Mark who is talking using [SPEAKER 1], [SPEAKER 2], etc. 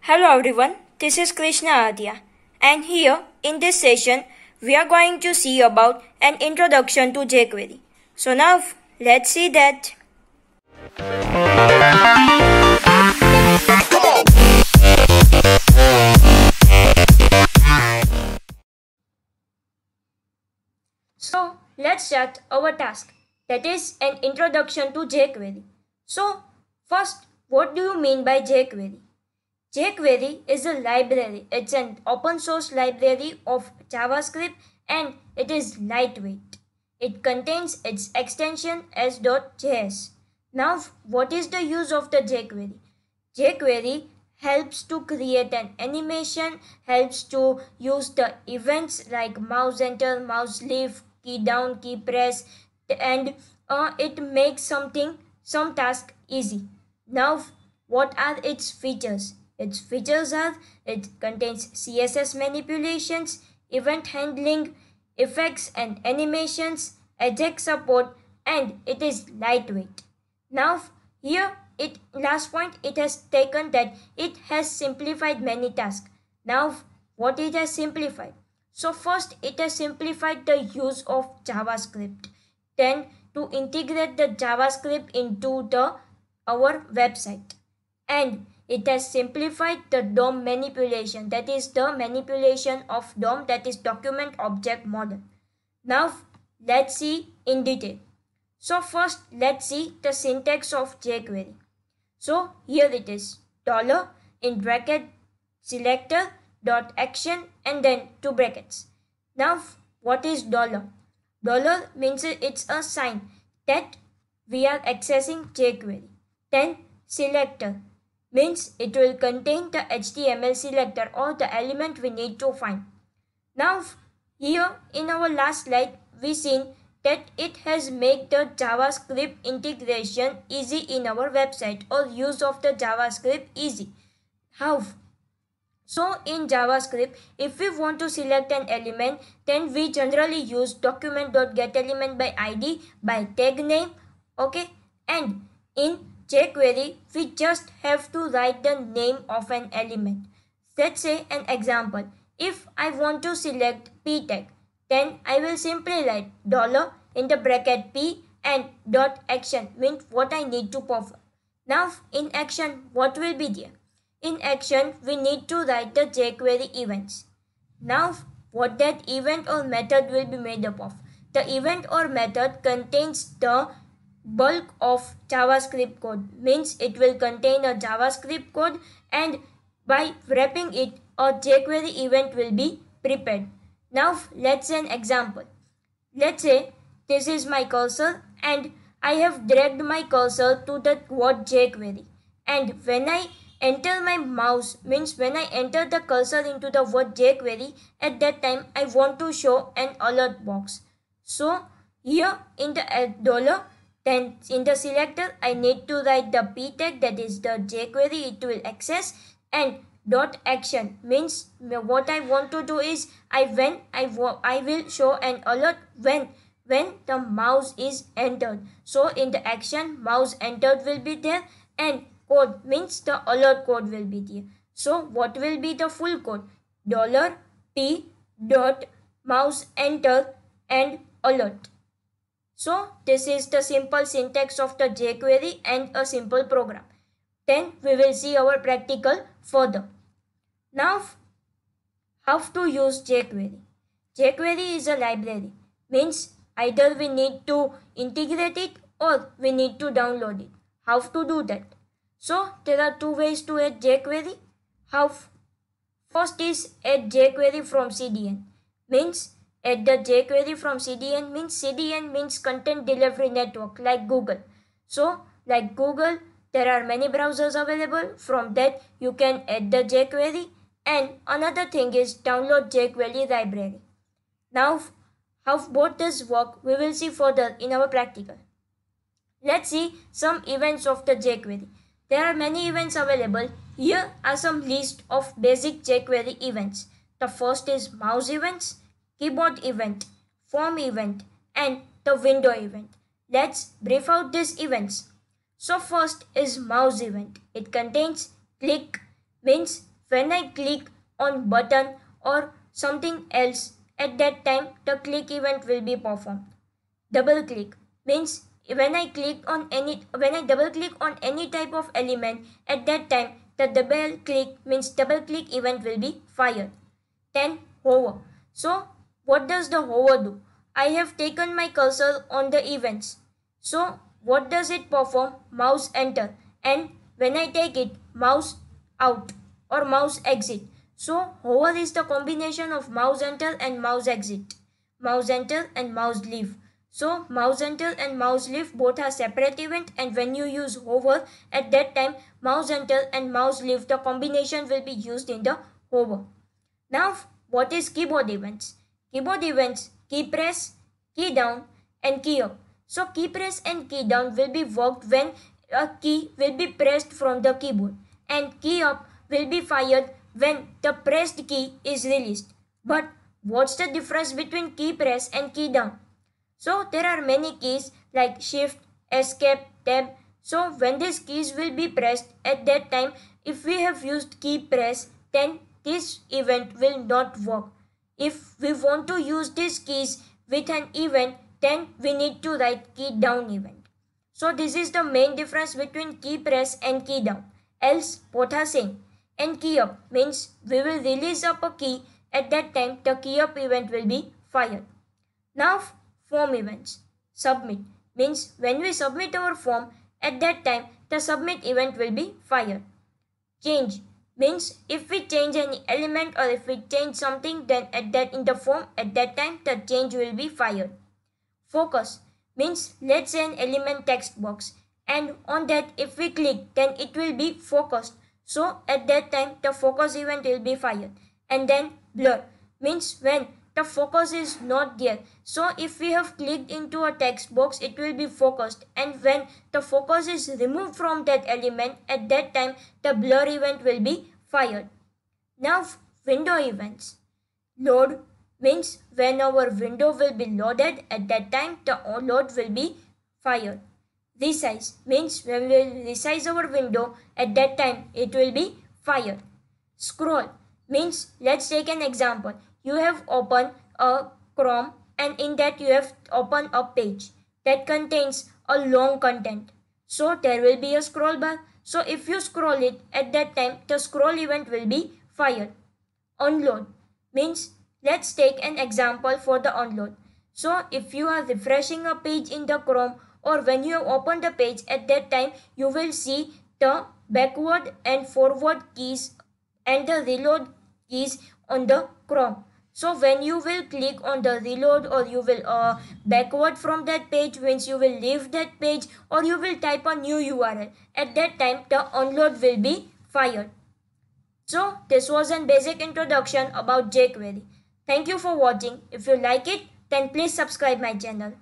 [SPEAKER 1] Hello everyone, this is Krishna Adya, and here in this session we are going to see about an introduction to jQuery. So now let's see that. So let's start our task, that is an introduction to jQuery. So first, what do you mean by jQuery? jQuery is a library. It's an open source library of JavaScript and it is lightweight. It contains its extension s.js. Now, what is the use of the jQuery? jQuery helps to create an animation, helps to use the events like mouse enter, mouse leave, key down, key press, and it makes some task easy. Now, what are its features? Its features are it contains CSS manipulations, event handling, effects and animations, Ajax support, and it is lightweight. Now here last point it has taken that it has simplified many tasks. Now what it has simplified? So first it has simplified the use of JavaScript. Then to integrate the JavaScript into our website. And it has simplified the DOM manipulation, that is the manipulation of DOM, that is document object model. Now let's see in detail. So first let's see the syntax of jQuery. So here it is, dollar in bracket selector dot action and then two brackets. Now what is dollar? Dollar means it's a sign that we are accessing jQuery. Then selector means it will contain the HTML selector or the element we need to find. Now here in our last slide we seen that it has made the JavaScript integration easy in our website or use of the JavaScript easy. How? So in JavaScript, if we want to select an element, then we generally use document.getElementById by ID by tag name, okay, and in jQuery, we just have to write the name of an element. Let's say an example. If I want to select p tag, then I will simply write dollar in the bracket p and dot action means what I need to perform. Now in action, what will be there? In action, we need to write the jQuery events. Now what that event or method will be made up of? The event or method contains the bulk of JavaScript code, means it will contain a JavaScript code, and by wrapping it a jQuery event will be prepared. Now let's say an example. Let's say this is my cursor and I have dragged my cursor to the word jQuery, and when I enter my mouse, means when I enter the cursor into the word jQuery, at that time I want to show an alert box. So here in the dollar, then in the selector, I need to write the p tag, that is the jQuery it will access, and dot action means what I want to do is I will show an alert when the mouse is entered. So in the action, mouse entered will be there, and code means the alert code will be there. So what will be the full code? Dollar $p dot mouse enter and alert. So this is the simple syntax of the jQuery and a simple program. Then we will see our practical further. Now how to use jQuery? jQuery is a library, means either we need to integrate it or we need to download it. How to do that? So there are two ways to add jQuery. First is add jQuery from CDN, means add the jQuery from CDN means content delivery network like Google. So like Google, there are many browsers available. From that you can add the jQuery. And another thing is download jQuery library. Now how both this work we will see further in our practical. Let's see some events of the jQuery. There are many events available. Here are some list of basic jQuery events. The first is mouse events, keyboard event, form event, and the window event. Let's brief out these events. So first is mouse event. It contains click, means when I click on button or something else, at that time the click event will be performed. Double click means when I double click on any type of element, at that time the double click means double click event will be fired. Then hover. So what does the hover do? I have taken my cursor on the events. So what does it perform? Mouse enter, and when I take it, mouse out or mouse exit. So hover is the combination of mouse enter and mouse exit. Mouse enter and mouse leave. So mouse enter and mouse leave both are separate event, and when you use hover, at that time mouse enter and mouse leave, the combination will be used in the hover. Now what is keyboard events? Keyboard events: key press, key down and key up. So key press and key down will be worked when a key will be pressed from the keyboard, and key up will be fired when the pressed key is released. But what's the difference between key press and key down? So there are many keys like shift, escape, tab. So when these keys will be pressed, at that time if we have used key press, then this event will not work. If we want to use these keys with an event, then we need to write key down event. So this is the main difference between key press and key down. Else both are same. And key up means we will release up a key, at that time the key up event will be fired. Now form events. Submit means when we submit our form, at that time the submit event will be fired. Change means if we change any element or if we change something, then in the form, at that time the change will be fired. Focus means let's say an element text box, and on that if we click, then it will be focused. So at that time the focus event will be fired. And then blur means when the focus is not there. So if we have clicked into a text box, it will be focused, and when the focus is removed from that element, at that time the blur event will be fired. Now window events. Load means when our window will be loaded, at that time the load will be fired. Resize means when we will resize our window, at that time it will be fired. Scroll means let's take an example. You have opened a Chrome, and in that you have opened a page that contains a long content. So there will be a scroll bar. So if you scroll it, at that time the scroll event will be fired. Unload means let's take an example for the unload. So if you are refreshing a page in the Chrome, or when you have opened the page, at that time you will see the backward and forward keys and the reload keys on the Chrome. So when you will click on the reload, or you will backward from that page, means you will leave that page, or you will type a new URL, at that time the unload will be fired. So this was a basic introduction about jQuery. Thank you for watching. If you like it, then please subscribe my channel.